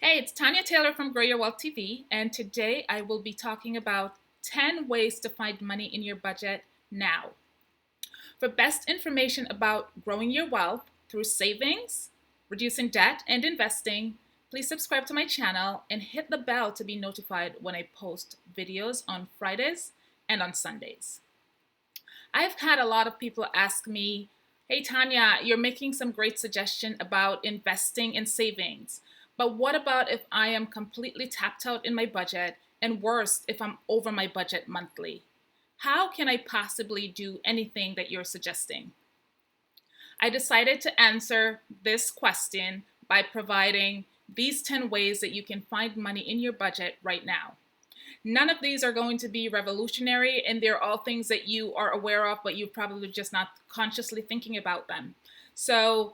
Hey, it's Tanya Taylor from Grow Your Wealth TV, and today I will be talking about 10 ways to find money in your budget now. For best information about growing your wealth through savings, reducing debt, and investing, please subscribe to my channel and hit the bell to be notified when I post videos on Fridays and on Sundays. I've had a lot of people ask me, hey Tanya, you're making some great suggestion about investing in savings, but what about if I am completely tapped out in my budget, and worse, if I'm over my budget monthly? How can I possibly do anything that you're suggesting? I decided to answer this question by providing these 10 ways that you can find money in your budget right now. None of these are going to be revolutionary, and they're all things that you are aware of, but you're probably just not consciously thinking about them. So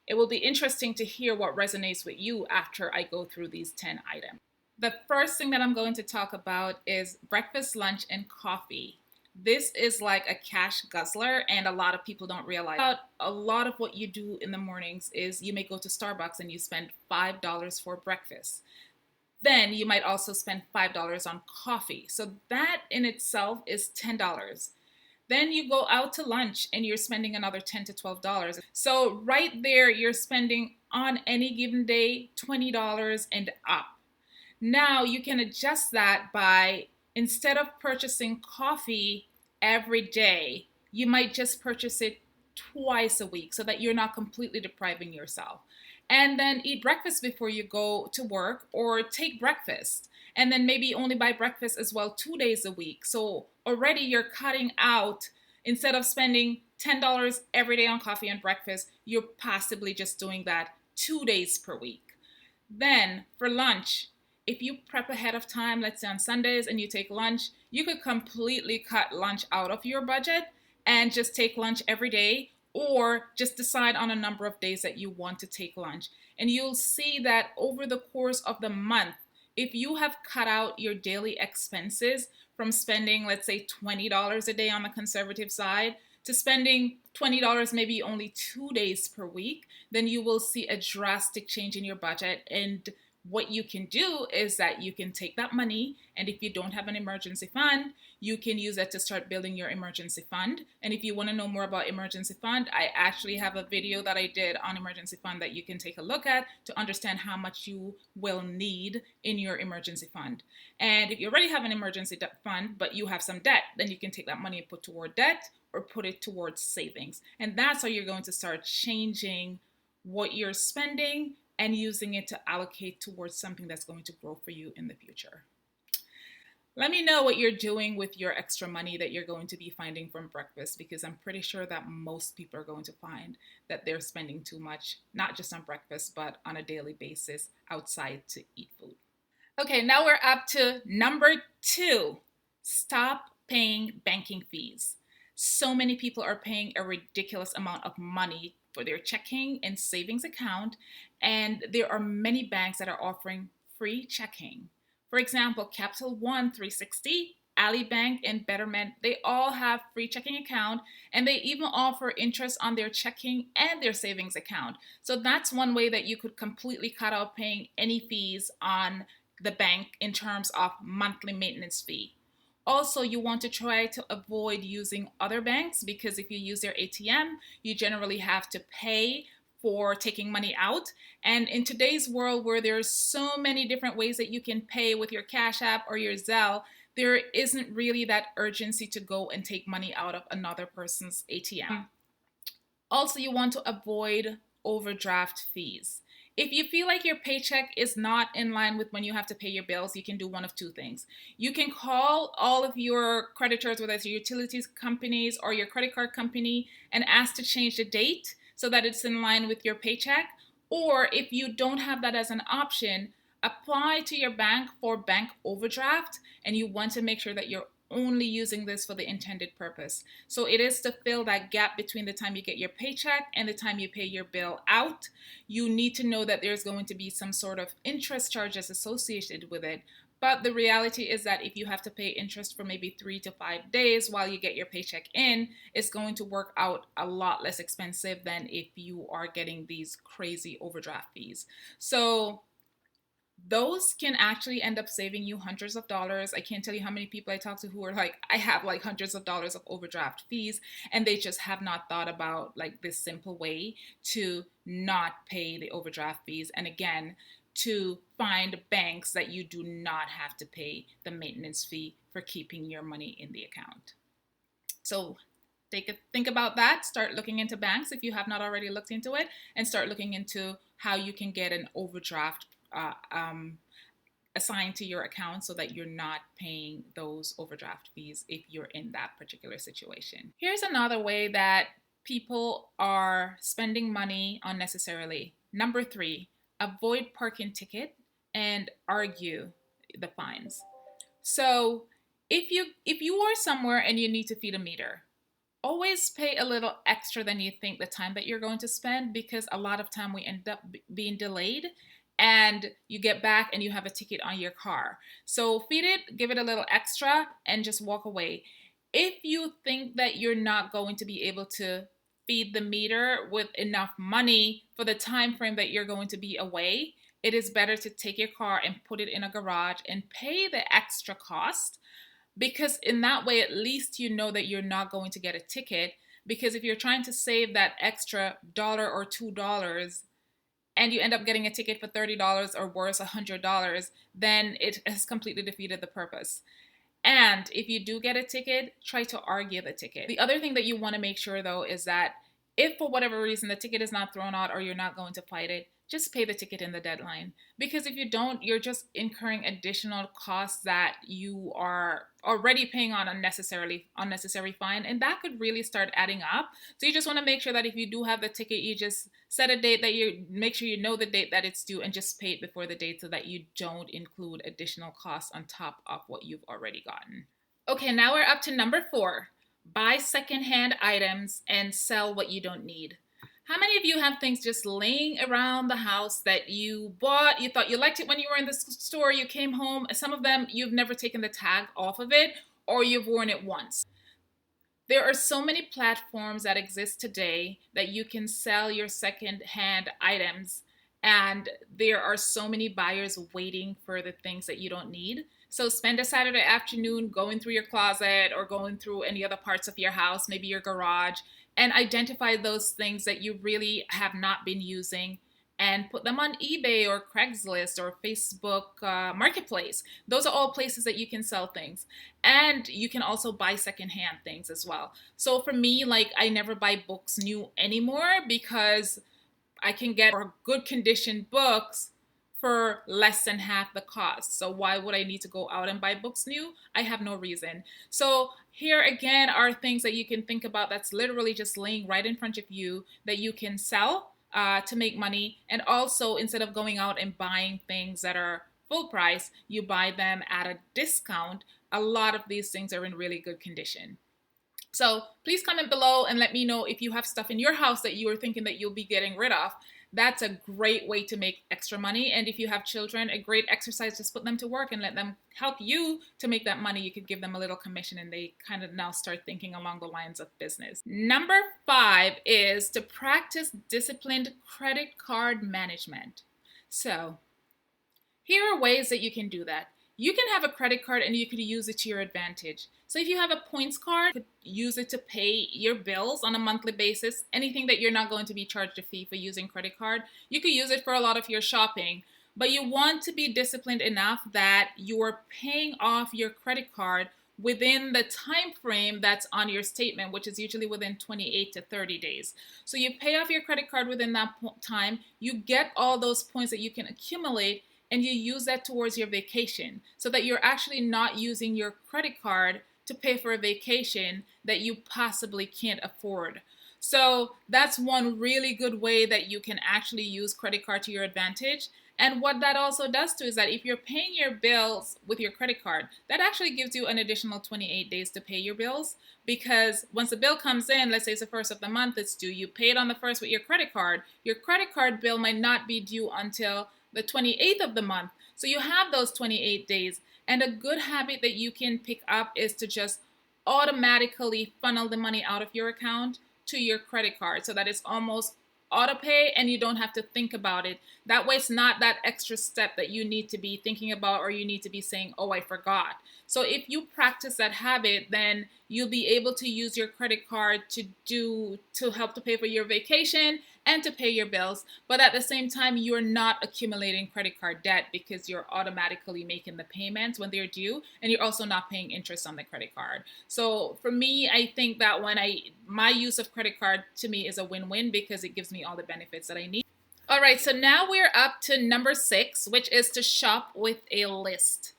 it will be interesting to hear what resonates with you after I go through these 10 items. The first thing that I'm going to talk about is breakfast, lunch, and coffee. This is like a cash guzzler, and a lot of people don't realize. A lot of what you do in the mornings is you may go to Starbucks and you spend $5 for breakfast. Then you might also spend $5 on coffee. So that in itself is $10. Then you go out to lunch and you're spending another $10 to $12. So right there, you're spending on any given day $20 and up. Now you can adjust that by, instead of purchasing coffee every day, you might just purchase it twice a week so that you're not completely depriving yourself. And then eat breakfast before you go to work, or take breakfast and then maybe only buy breakfast as well 2 days a week. So already you're cutting out, instead of spending $10 every day on coffee and breakfast, you're possibly just doing that 2 days per week. Then for lunch, if you prep ahead of time, let's say on Sundays, and you take lunch, you could completely cut lunch out of your budget and just take lunch every day, or just decide on a number of days that you want to take lunch. And you'll see that over the course of the month, if you have cut out your daily expenses from spending, let's say, $20 a day on the conservative side to spending $20 maybe only 2 days per week, then you will see a drastic change in your budget. And what you can do is that you can take that money, and if you don't have an emergency fund, you can use that to start building your emergency fund. And if you want to know more about emergency fund, I actually have a video that I did on emergency fund that you can take a look at to understand how much you will need in your emergency fund. And if you already have an emergency fund, but you have some debt, then you can take that money and put toward debt or put it towards savings. And that's how you're going to start changing what you're spending and using it to allocate towards something that's going to grow for you in the future. Let me know what you're doing with your extra money that you're going to be finding from breakfast, because I'm pretty sure that most people are going to find that they're spending too much, not just on breakfast, but on a daily basis outside to eat food. Okay, now we're up to number 2. Stop paying banking fees. So many people are paying a ridiculous amount of money for their checking and savings account, and there are many banks that are offering free checking. For example, Capital One, 360, Ali Bank, and Betterment, they all have free checking account, and they even offer interest on their checking and their savings account. So that's one way that you could completely cut out paying any fees on the bank in terms of monthly maintenance fee. Also, you want to try to avoid using other banks, because if you use their ATM, you generally have to pay for taking money out. And in today's world, where there's so many different ways that you can pay with your Cash App or your Zelle, there isn't really that urgency to go and take money out of another person's ATM. Also, you want to avoid overdraft fees. If you feel like your paycheck is not in line with when you have to pay your bills, you can do one of two things. You can call all of your creditors, whether it's your utilities companies or your credit card company, and ask to change the date so that it's in line with your paycheck. Or if you don't have that as an option, apply to your bank for bank overdraft, and you want to make sure that you're only using this for the intended purpose. So it is to fill that gap between the time you get your paycheck and the time you pay your bill out. You need to know that there's going to be some sort of interest charges associated with it. But the reality is that if you have to pay interest for maybe 3 to 5 days while you get your paycheck in, it's going to work out a lot less expensive than if you are getting these crazy overdraft fees. So those can actually end up saving you hundreds of dollars. I can't tell you how many people I talk to who are like, I have like hundreds of dollars of overdraft fees, and they just have not thought about like this simple way to not pay the overdraft fees. And again, to find banks that you do not have to pay the maintenance fee for keeping your money in the account. So think about that. Start looking into banks if you have not already looked into it, and start looking into how you can get an overdraft assigned to your account so that you're not paying those overdraft fees if you're in that particular situation. Here's another way that people are spending money unnecessarily. Number 3, avoid parking ticket and argue the fines. So if you are somewhere and you need to feed a meter, always pay a little extra than you think the time that you're going to spend, because a lot of time we end up being delayed and you get back and you have a ticket on your car. So feed it, give it a little extra, and just walk away. If you think that you're not going to be able to feed the meter with enough money for the time frame that you're going to be away, it is better to take your car and put it in a garage and pay the extra cost, because in that way, at least you know that you're not going to get a ticket. Because if you're trying to save that extra dollar or $2 and you end up getting a ticket for $30 or worse, $100, then it has completely defeated the purpose. And if you do get a ticket, try to argue the ticket. The other thing that you want to make sure, though, is that if for whatever reason the ticket is not thrown out or you're not going to fight it, just pay the ticket in the deadline. Because if you don't, you're just incurring additional costs that you are already paying on unnecessary fine, and that could really start adding up. So you just want to make sure that if you do have the ticket, you just set a date that you make sure you know the date that it's due, and just pay it before the date so that you don't include additional costs on top of what you've already gotten. Okay, now we're up to number 4. Buy secondhand items and sell what you don't need. How many of you have things just laying around the house that you bought, you thought you liked it when you were in the store, you came home, some of them you've never taken the tag off of it, or you've worn it once? There are so many platforms that exist today that you can sell your secondhand items, and there are so many buyers waiting for the things that you don't need. So spend a Saturday afternoon going through your closet or going through any other parts of your house, maybe your garage, and identify those things that you really have not been using and put them on eBay or Craigslist or Facebook Marketplace. Those are all places that you can sell things. And you can also buy secondhand things as well. So for me, like, I never buy books new anymore because I can get good condition books for less than half the cost. So why would I need to go out and buy books new? I have no reason. So here again are things that you can think about that's literally just laying right in front of you that you can sell to make money. And also, instead of going out and buying things that are full price, you buy them at a discount. A lot of these things are in really good condition. So please comment below and let me know if you have stuff in your house that you are thinking that you'll be getting rid of. That's a great way to make extra money. And if you have children, a great exercise, just put them to work and let them help you to make that money. You could give them a little commission and they kind of now start thinking along the lines of business. Number 5 is to practice disciplined credit card management. So here are ways that you can do that. You can have a credit card and you could use it to your advantage. So if you have a points card, you could use it to pay your bills on a monthly basis. Anything that you're not going to be charged a fee for using credit card, you could use it for a lot of your shopping. But you want to be disciplined enough that you're paying off your credit card within the time frame that's on your statement, which is usually within 28 to 30 days. So you pay off your credit card within that time, you get all those points that you can accumulate, and you use that towards your vacation so that you're actually not using your credit card to pay for a vacation that you possibly can't afford. So that's one really good way that you can actually use credit card to your advantage. And what that also does too is that if you're paying your bills with your credit card, that actually gives you an additional 28 days to pay your bills, because once the bill comes in, let's say it's the first of the month, it's due, you pay it on the first with your credit card bill might not be due until the 28th of the month. So you have those 28 days. And a good habit that you can pick up is to just automatically funnel the money out of your account to your credit card so that it's almost auto pay and you don't have to think about it. That way it's not that extra step that you need to be thinking about or you need to be saying, oh, I forgot. So if you practice that habit, then you'll be able to use your credit card to help to pay for your vacation and to pay your bills. But at the same time, you're not accumulating credit card debt because you're automatically making the payments when they're due, and you're also not paying interest on the credit card. So for me, I think that my use of credit card to me is a win-win because it gives me all the benefits that I need. All right, so now we're up to number 6, which is to shop with a list.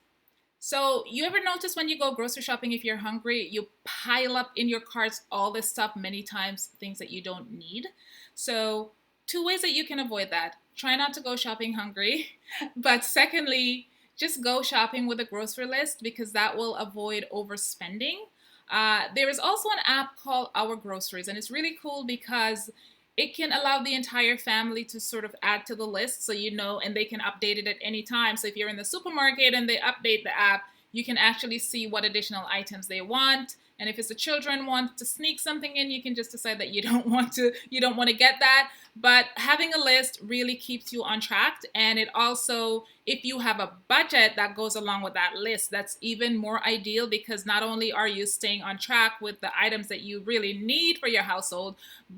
So you ever notice when you go grocery shopping, if you're hungry, you pile up in your carts all this stuff, many times things that you don't need. So 2 ways that you can avoid that. Try not to go shopping hungry. But secondly, just go shopping with a grocery list because that will avoid overspending. There is also an app called Our Groceries, and it's really cool because it can allow the entire family to sort of add to the list so you know, and they can update it at any time. So if you're in the supermarket and they update the app, you can actually see what additional items they want. And if it's the children want to sneak something in, you can just decide that you don't want to get that. But having a list really keeps you on track. And it also, if you have a budget that goes along with that list, that's even more ideal because not only are you staying on track with the items that you really need for your household,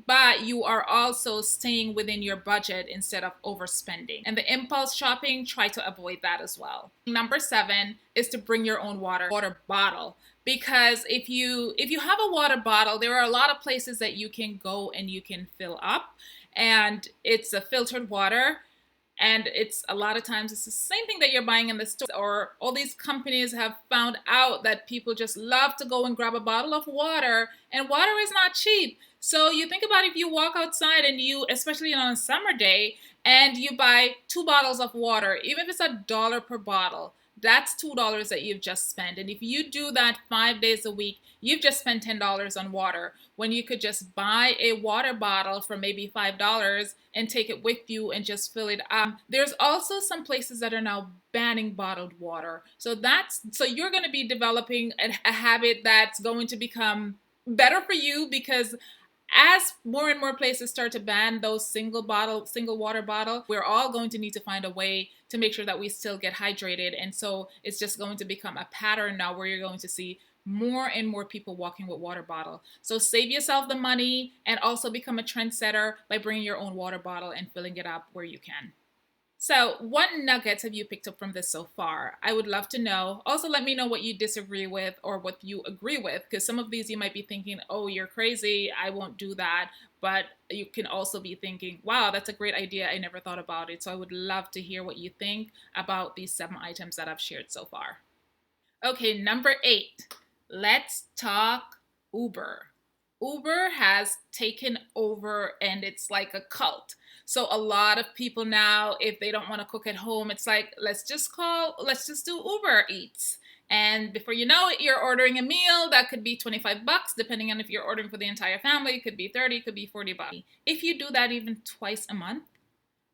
but you are also staying within your budget instead of overspending. And the impulse shopping, try to avoid that as well. Number 7 is to bring your own water bottle. Because if you have a water bottle, there are a lot of places that you can go and you can fill up, and it's a filtered water, and it's a lot of times it's the same thing that you're buying in the store. Or all these companies have found out that people just love to go and grab a bottle of water, and water is not cheap. So you think about if you walk outside and you, especially on a summer day, and you buy 2 bottles of water, even if it's $1 per bottle, that's $2 that you've just spent. And if you do that 5 days a week, you've just spent $10 on water when you could just buy a water bottle for maybe $5 and take it with you and just fill it up. There's also some places that are now banning bottled water. So you're going to be developing a habit that's going to become better for you because as more and more places start to ban those single water bottle, we're all going to need to find a way to make sure that we still get hydrated. And so it's just going to become a pattern now where you're going to see more and more people walking with water bottle. So save yourself the money and also become a trendsetter by bringing your own water bottle and filling it up where you can. So what nuggets have you picked up from this so far? I would love to know. Also, let me know what you disagree with or what you agree with, because some of these you might be thinking, oh, you're crazy, I won't do that. But you can also be thinking, wow, that's a great idea, I never thought about it. So I would love to hear what you think about these 7 items that I've shared so far. Okay, number 8, let's talk Uber. Uber has taken over and it's like a cult. So a lot of people now, if they don't want to cook at home, it's like, let's just do Uber Eats. And before you know it, you're ordering a meal that could be $25, depending on if you're ordering for the entire family. It could be 30, it could be $40. If you do that even twice a month,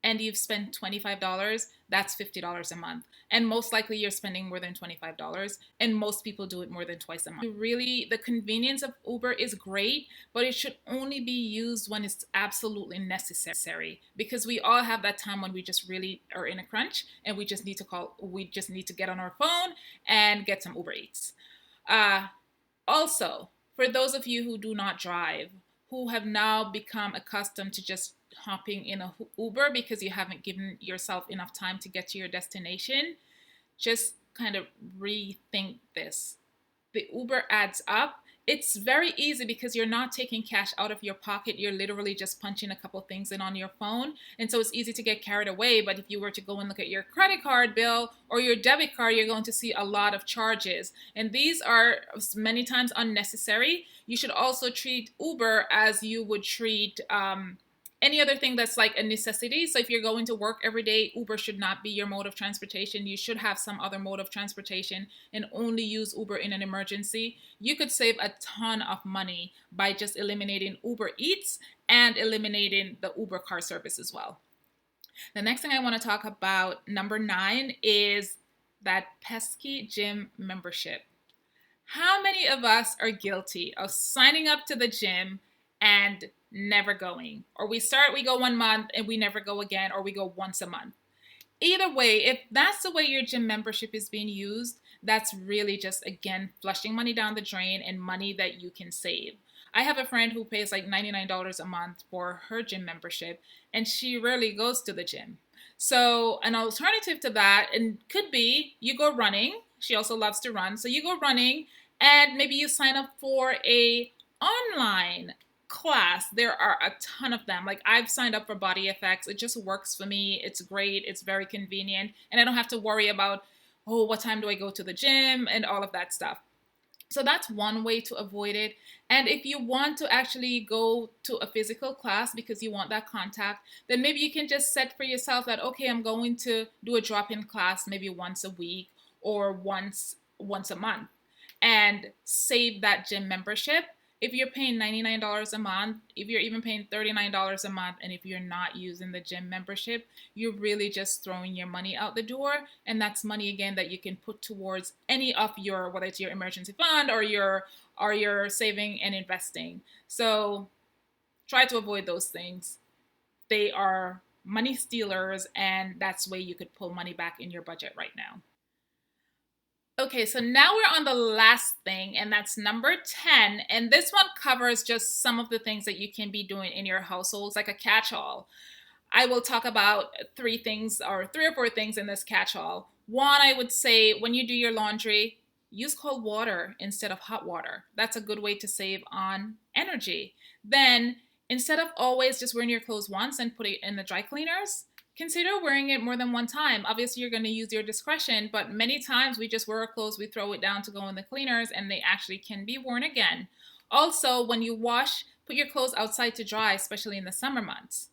and you've spent $25, that's $50 a month. And most likely you're spending more than $25, and most people do it more than twice a month. Really, the convenience of Uber is great, but it should only be used when it's absolutely necessary, because we all have that time when we just really are in a crunch and we just need to get on our phone and get some Uber Eats. Also, for those of you who do not drive, who have now become accustomed to just hopping in a Uber because you haven't given yourself enough time to get to your destination, just kind of rethink this. The Uber adds up. It's very easy because you're not taking cash out of your pocket. You're literally just punching a couple things in on your phone. And so it's easy to get carried away. But if you were to go and look at your credit card bill or your debit card, you're going to see a lot of charges. And these are many times unnecessary. You should also treat Uber as you would treat any other thing that's like a necessity. So if you're going to work every day, Uber should not be your mode of transportation. You should have some other mode of transportation and only use Uber in an emergency. You could save a ton of money by just eliminating Uber Eats and eliminating the Uber car service as well. The next thing I want to talk about, number 9, is that pesky gym membership. How many of us are guilty of signing up to the gym and never going. Or we start, we go 1 month and we never go again, or we go once a month. Either way, if that's the way your gym membership is being used, that's really just, again, flushing money down the drain and money that you can save. I have a friend who pays like $99 a month for her gym membership, and she rarely goes to the gym. So, an alternative to that and could be you go running. She also loves to run. So, you go running and maybe you sign up for a online class. There are a ton of them. Like, I've signed up for Body Effects. It just works for me. It's great. It's very convenient. And I don't have to worry about, oh, what time do I go to the gym and all of that stuff. So that's one way to avoid it. And if you want to actually go to a physical class because you want that contact, then maybe you can just set for yourself that, okay, I'm going to do a drop-in class maybe once a week or once a month, and save that gym membership. If you're paying $99 a month, if you're even paying $39 a month, and if you're not using the gym membership, you're really just throwing your money out the door. And that's money, again, that you can put towards any of your, whether it's your emergency fund or your saving and investing. So try to avoid those things. They are money stealers, and that's the way you could pull money back in your budget right now. Okay, so now we're on the last thing, and that's number 10. And this one covers just some of the things that you can be doing in your households, like a catch-all. I will talk about three or four things in this catch-all. One, I would say when you do your laundry, use cold water instead of hot water. That's a good way to save on energy. Then, instead of always just wearing your clothes once and put it in the dry cleaners, consider wearing it more than one time. Obviously, you're going to use your discretion, but many times we just wear our clothes, we throw it down to go in the cleaners, and they actually can be worn again. Also, when you wash, put your clothes outside to dry, especially in the summer months.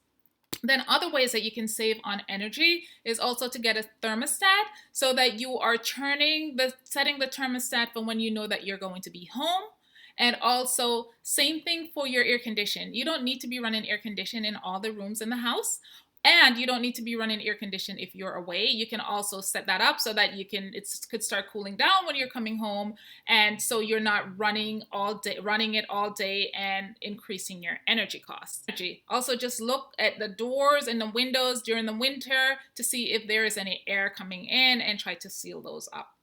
Then other ways that you can save on energy is also to get a thermostat so that you are setting the thermostat for when you know that you're going to be home. And also, same thing for your air condition. You don't need to be running air condition in all the rooms in the house. And you don't need to be running air condition if you're away. You can also set that up so that it could start cooling down when you're coming home, and so you're not running it all day and increasing your energy costs. Also, just look at the doors and the windows during the winter to see if there is any air coming in and try to seal those up.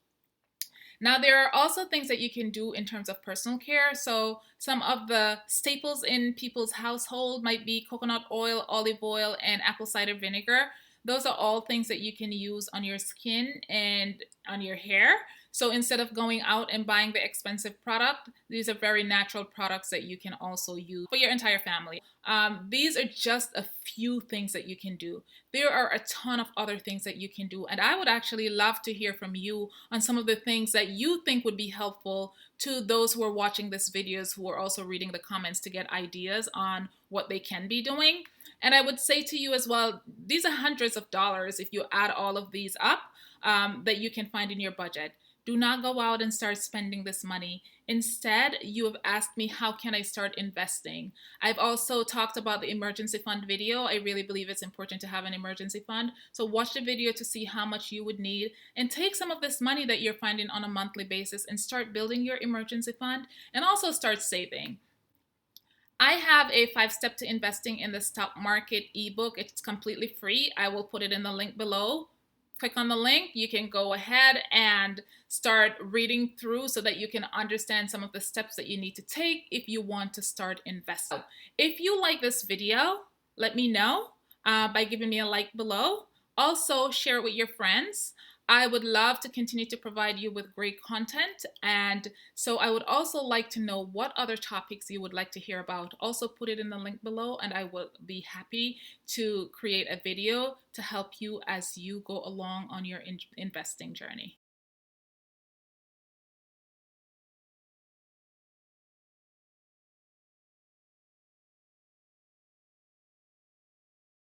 Now, there are also things that you can do in terms of personal care. So some of the staples in people's household might be coconut oil, olive oil, and apple cider vinegar. Those are all things that you can use on your skin and on your hair. So instead of going out and buying the expensive product, these are very natural products that you can also use for your entire family. These are just a few things that you can do. There are a ton of other things that you can do, and I would actually love to hear from you on some of the things that you think would be helpful to those who are watching this videos, who are also reading the comments to get ideas on what they can be doing. And I would say to you as well, these are hundreds of dollars if you add all of these up, that you can find in your budget. Do not go out and start spending this money. Instead, you have asked me, how can I start investing? I've also talked about the emergency fund video. I really believe it's important to have an emergency fund. So watch the video to see how much you would need, and take some of this money that you're finding on a monthly basis and start building your emergency fund, and also start saving. I have a 5-step to investing in the stock market ebook. It's completely free. I will put it in the link below. Click on the link. You can go ahead and start reading through so that you can understand some of the steps that you need to take if you want to start investing. If you like this video, let me know by giving me a like below. Also, share it with your friends. I would love to continue to provide you with great content, and so I would also like to know what other topics you would like to hear about. Also put it in the link below, and I will be happy to create a video to help you as you go along on your investing journey.